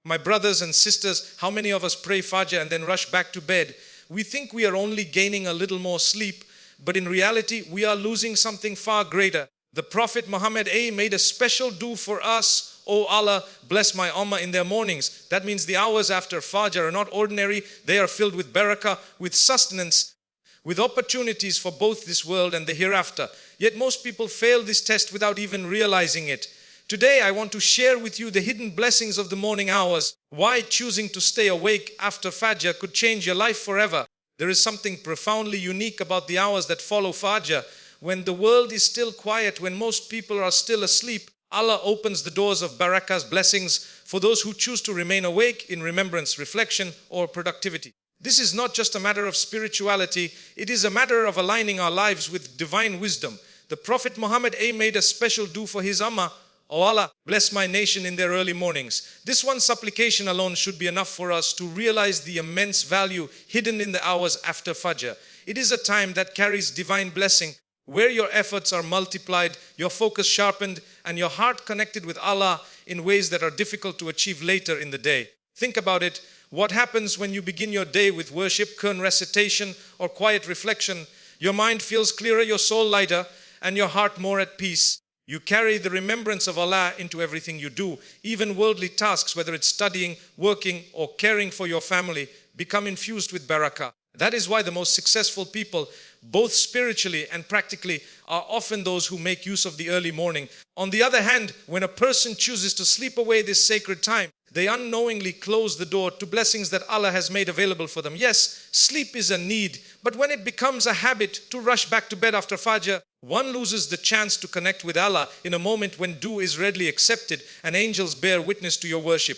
My brothers and sisters, how many of us pray Fajr and then rush back to bed? We think we are only gaining a little more sleep, but in reality, we are losing something far greater. The Prophet Muhammad made a special dua for us. Oh Allah, bless my ummah in their mornings. That means the hours after Fajr are not ordinary. They are filled with barakah, with sustenance, with opportunities for both this world and the hereafter. Yet most people fail this test without even realizing it. Today I want to share with you the hidden blessings of the morning hours. Why choosing to stay awake after Fajr could change your life forever. There is something profoundly unique about the hours that follow Fajr. When the world is still quiet, when most people are still asleep, Allah opens the doors of Barakah's blessings for those who choose to remain awake in remembrance, reflection, or productivity. This is not just a matter of spirituality, it is a matter of aligning our lives with divine wisdom. The Prophet Muhammad made a special dua for his ummah. Oh Allah, bless my nation in their early mornings. This one supplication alone should be enough for us to realize the immense value hidden in the hours after Fajr. It is a time that carries divine blessing, where your efforts are multiplied, your focus sharpened, and your heart connected with Allah in ways that are difficult to achieve later in the day. Think about it. What happens when you begin your day with worship, Qur'an recitation, or quiet reflection? Your mind feels clearer, your soul lighter, and your heart more at peace. You carry the remembrance of Allah into everything you do. Even worldly tasks, whether it's studying, working, or caring for your family, become infused with barakah. That is why the most successful people, both spiritually and practically, are often those who make use of the early morning. On the other hand, when a person chooses to sleep away this sacred time, they unknowingly close the door to blessings that Allah has made available for them. Yes, sleep is a need, but when it becomes a habit to rush back to bed after Fajr, one loses the chance to connect with Allah in a moment when dua is readily accepted and angels bear witness to your worship.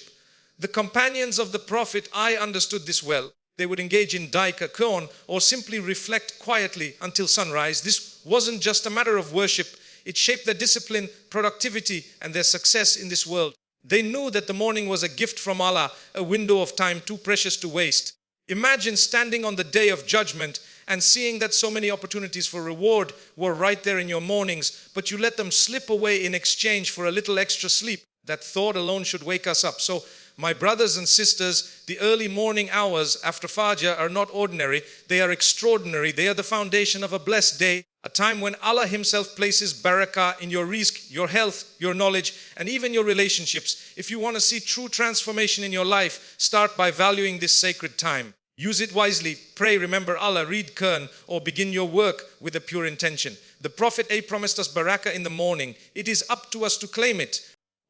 The companions of the Prophet, I understood this well. They would engage in Dhikr, Qur'an, or simply reflect quietly until sunrise. This wasn't just a matter of worship. It shaped their discipline, productivity, and their success in this world. They knew that the morning was a gift from Allah, a window of time too precious to waste. Imagine standing on the day of judgment and seeing that so many opportunities for reward were right there in your mornings, but you let them slip away in exchange for a little extra sleep. That thought alone should wake us up. So, my brothers and sisters, the early morning hours after Fajr are not ordinary, they are extraordinary. They are the foundation of a blessed day, a time when Allah Himself places barakah in your rizq, your health, your knowledge, and even your relationships. If you want to see true transformation in your life, start by valuing this sacred time. Use it wisely, pray, remember Allah, read Qur'an, or begin your work with a pure intention. The Prophet promised us barakah in the morning. It is up to us to claim it.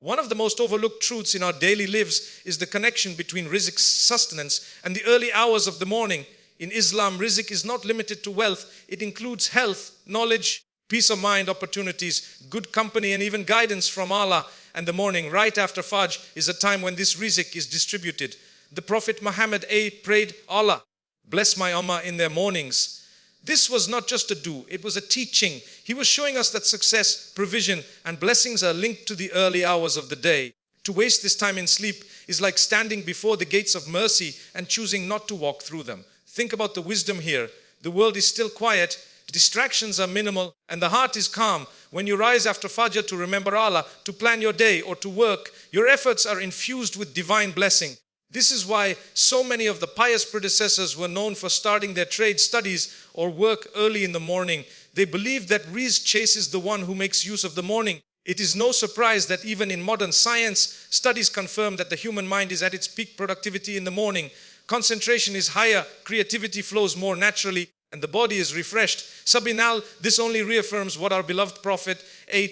One of the most overlooked truths in our daily lives is the connection between rizq, sustenance, and the early hours of the morning. In Islam, rizq is not limited to wealth. It includes health, knowledge, peace of mind, opportunities, good company, and even guidance from Allah. And the morning, right after Fajr, is a time when this rizq is distributed. The Prophet Muhammad prayed, Allah, bless my ummah in their mornings. This was not just a dua, it was a teaching. He was showing us that success, provision, and blessings are linked to the early hours of the day. To waste this time in sleep is like standing before the gates of mercy and choosing not to walk through them. Think about the wisdom here. The world is still quiet, distractions are minimal, and the heart is calm. When you rise after Fajr to remember Allah, to plan your day, or to work, your efforts are infused with divine blessing. This is why so many of the pious predecessors were known for starting their trade studies or work early in the morning. They believed that rizq chases the one who makes use of the morning. It is no surprise that even in modern science, studies confirm that the human mind is at its peak productivity in the morning. Concentration is higher, creativity flows more naturally, and the body is refreshed. Sabinal, this only reaffirms what our beloved Prophet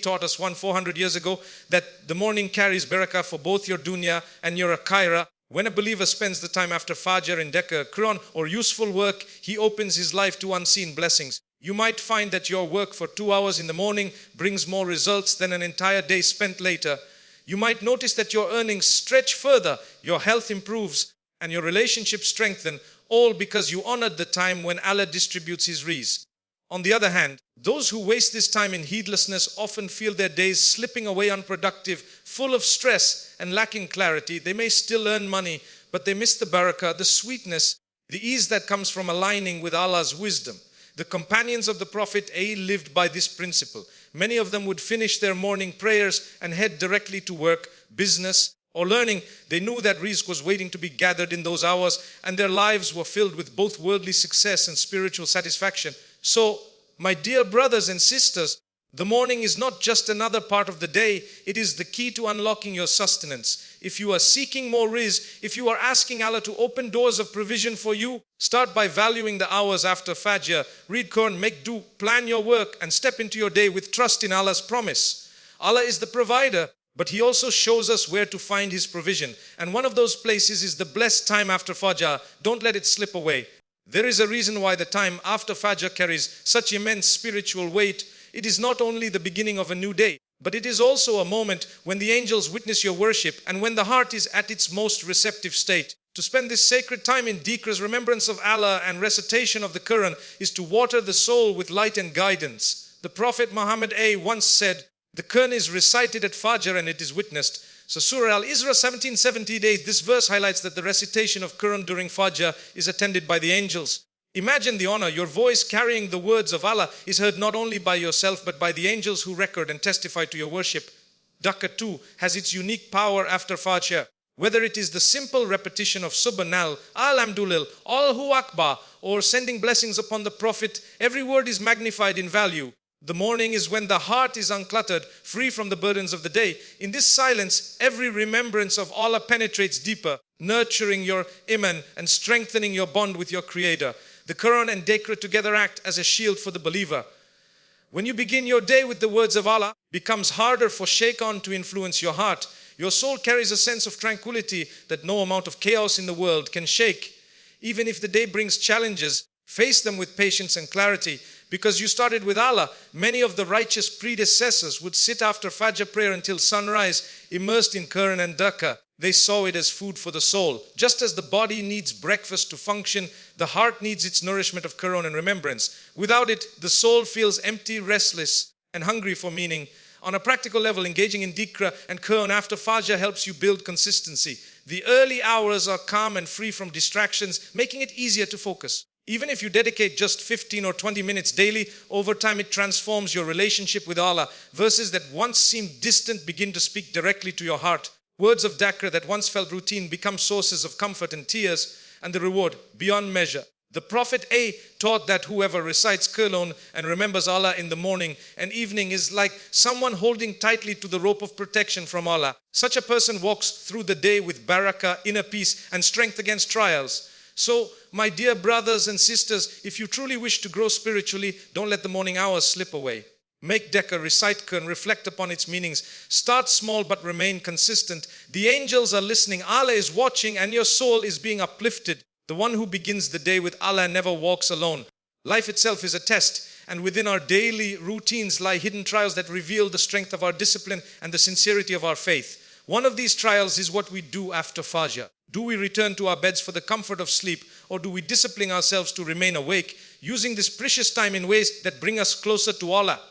taught us 400 years ago, that the morning carries barakah for both your dunya and your akhirah. When a believer spends the time after Fajr in Dhikr, Qur'an, or useful work, he opens his life to unseen blessings. You might find that your work for 2 hours in the morning brings more results than an entire day spent later. You might notice that your earnings stretch further, your health improves, and your relationships strengthen, all because you honored the time when Allah distributes His rizq. On the other hand, those who waste this time in heedlessness often feel their days slipping away unproductive, full of stress and lacking clarity. They may still earn money, but they miss the barakah, the sweetness, the ease that comes from aligning with Allah's wisdom. The companions of the Prophet lived by this principle. Many of them would finish their morning prayers and head directly to work, business, or learning, they knew that rizq was waiting to be gathered in those hours, and their lives were filled with both worldly success and spiritual satisfaction. So, my dear brothers and sisters, the morning is not just another part of the day, it is the key to unlocking your sustenance. If you are seeking more rizq, if you are asking Allah to open doors of provision for you, start by valuing the hours after Fajr. Read Qur'an, make do, plan your work, and step into your day with trust in Allah's promise. Allah is the provider, but He also shows us where to find His provision. And one of those places is the blessed time after Fajr. Don't let it slip away. There is a reason why the time after Fajr carries such immense spiritual weight. It is not only the beginning of a new day, but it is also a moment when the angels witness your worship and when the heart is at its most receptive state. To spend this sacred time in Dhikr's remembrance of Allah and recitation of the Qur'an is to water the soul with light and guidance. The Prophet Muhammad once said, "The Qur'an is recited at Fajr and it is witnessed." So Surah Al-Isra 1778, this verse highlights that the recitation of Qur'an during Fajr is attended by the angels. Imagine the honor. Your voice carrying the words of Allah is heard not only by yourself but by the angels who record and testify to your worship. Dhikr too has its unique power after Fajr. Whether it is the simple repetition of Subhanallah, Alhamdulillah, Allahu Akbar, or sending blessings upon the Prophet, every word is magnified in value. The morning is when the heart is uncluttered, free from the burdens of the day. In this silence, every remembrance of Allah penetrates deeper, nurturing your iman and strengthening your bond with your Creator. The Qur'an and Dhikr together act as a shield for the believer. When you begin your day with the words of Allah, it becomes harder for shaitan to influence your heart. Your soul carries a sense of tranquility that no amount of chaos in the world can shake. Even if the day brings challenges, face them with patience and clarity. Because you started with Allah, many of the righteous predecessors would sit after Fajr prayer until sunrise, immersed in Qur'an and Dhikr. They saw it as food for the soul. Just as the body needs breakfast to function, the heart needs its nourishment of Qur'an and remembrance. Without it, the soul feels empty, restless, and hungry for meaning. On a practical level, engaging in Dhikr and Qur'an after Fajr helps you build consistency. The early hours are calm and free from distractions, making it easier to focus. Even if you dedicate just 15 or 20 minutes daily, over time it transforms your relationship with Allah. Verses that once seemed distant begin to speak directly to your heart. Words of Dhikr that once felt routine become sources of comfort and tears, and the reward beyond measure. The Prophet taught that whoever recites Qur'an and remembers Allah in the morning and evening is like someone holding tightly to the rope of protection from Allah. Such a person walks through the day with Barakah, inner peace, and strength against trials. So, my dear brothers and sisters, if you truly wish to grow spiritually, don't let the morning hours slip away. Make Dhikr, recite Qur'an, reflect upon its meanings. Start small but remain consistent. The angels are listening, Allah is watching, and your soul is being uplifted. The one who begins the day with Allah never walks alone. Life itself is a test, and within our daily routines lie hidden trials that reveal the strength of our discipline and the sincerity of our faith. One of these trials is what we do after Fajr. Do we return to our beds for the comfort of sleep, or do we discipline ourselves to remain awake, using this precious time in ways that bring us closer to Allah?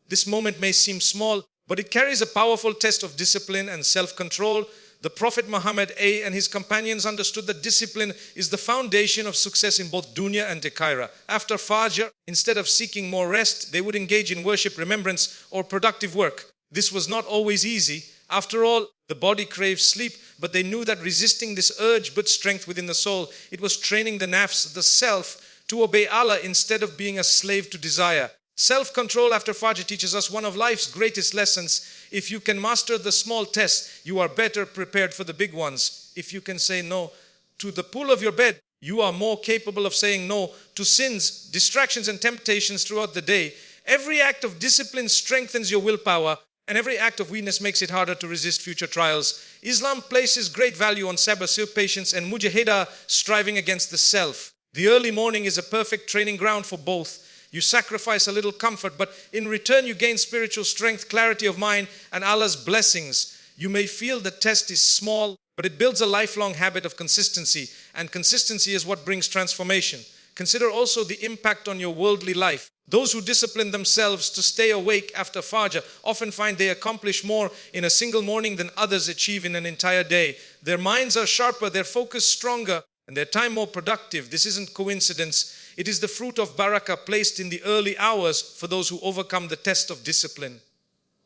This moment may seem small, but it carries a powerful test of discipline and self-control. The Prophet Muhammad and his companions understood that discipline is the foundation of success in both dunya and akhirah. After Fajr, instead of seeking more rest, they would engage in worship, remembrance, or productive work. This was not always easy. After all, the body craves sleep, but they knew that resisting this urge built strength within the soul. It was training the nafs, the self, to obey Allah instead of being a slave to desire. Self-control after Fajr teaches us one of life's greatest lessons. If you can master the small tests, you are better prepared for the big ones. If you can say no to the pull of your bed, you are more capable of saying no to sins, distractions, and temptations throughout the day. Every act of discipline strengthens your willpower, and every act of weakness makes it harder to resist future trials. Islam places great value on sabr, patience, and mujahidah, striving against the self. The early morning is a perfect training ground for both. You sacrifice a little comfort, but in return you gain spiritual strength, clarity of mind, and Allah's blessings. You may feel the test is small, but it builds a lifelong habit of consistency, and consistency is what brings transformation. Consider also the impact on your worldly life. Those who discipline themselves to stay awake after Fajr often find they accomplish more in a single morning than others achieve in an entire day. Their minds are sharper, their focus stronger, and their time more productive. This isn't coincidence. It is the fruit of Barakah placed in the early hours for those who overcome the test of discipline.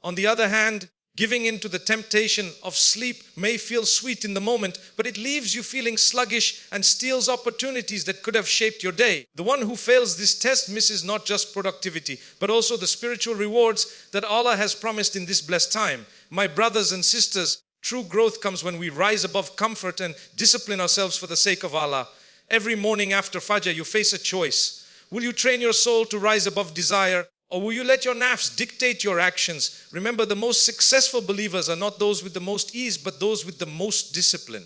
On the other hand, Giving in to the temptation of sleep may feel sweet in the moment, but it leaves you feeling sluggish and steals opportunities that could have shaped your day. The one who fails this test misses not just productivity, but also the spiritual rewards that Allah has promised in this blessed time. My brothers and sisters, true growth comes when we rise above comfort and discipline ourselves for the sake of Allah. Every morning after Fajr, you face a choice. Will you train your soul to rise above desire? Or will you let your nafs dictate your actions? Remember, the most successful believers are not those with the most ease, but those with the most discipline.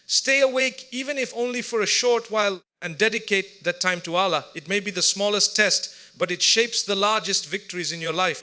Stay awake, even if only for a short while, and dedicate that time to Allah. It may be the smallest test, but it shapes the largest victories in your life.